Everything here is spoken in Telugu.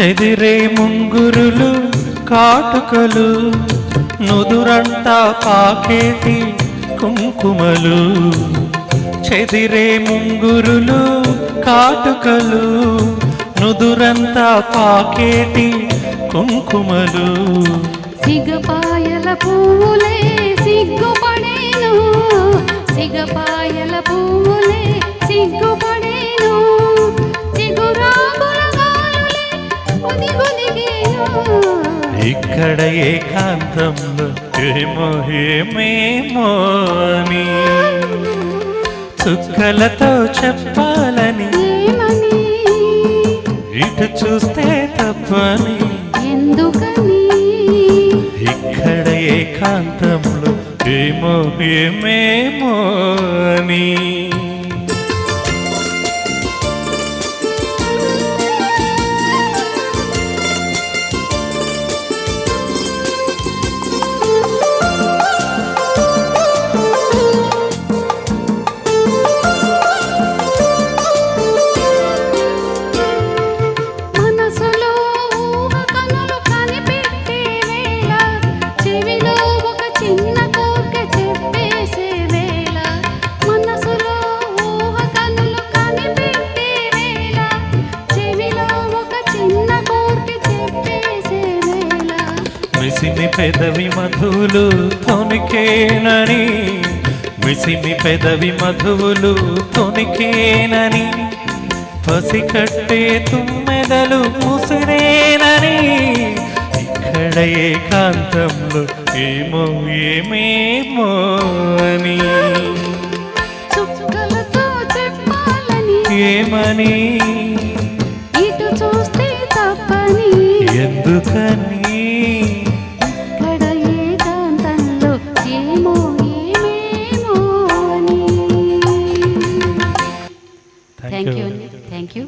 చెదిరే ముంగురులు కాటుకలు నుదురంతా పాకేటి కుంకుమలు చెదిరే ముంగురులు కాటుకలు నుదురంతా పాకేటి కుంకుమలు సిగపాయల పువ్వులే సిగ్గుపడేను సిగపాయల పువ్వులే సిగ్గుపడేను చిగురాకుల గాలులే ఒదిగొదిగేను ఇక్కడ ఏకాంతంలో ఏమో ఏమేమో అని చుక్కలతో చెప్పాలని ఏమని ఇటు చూస్తే తప్పని ఎందుకని ఇక్కడ ఏకాంతంలో ఏమో ఏమేమో అని మనసులో ఊహ కనులు కనిపెట్టే వేళ చెవిలో ఒక చిన్న కోరిక చెప్పేసే వేళ మనసులో ఊహ కనులు కనిపెట్టే వేళ చెవిలో ఒక చిన్న కోరిక చెప్పేసే వేళ మిసిమి పెదవి మధువులు తొనికేనని మిసిమి పెదవి మధువులు తొనికేనని పసికట్టే తుమ్మెదలు ముసిరేనని ఇక్కడ ఏకాంతంలో ఏమో ఏమేమో అని చుక్కలతో చెప్పాలని ఏమని ఇటు చూస్తే తప్పని ఎందుకని ఇక్కడ ఏకాంతంలో ఏమో ఏమేమో అని థ్యాంక్ యూ థ్యాంక్ యూ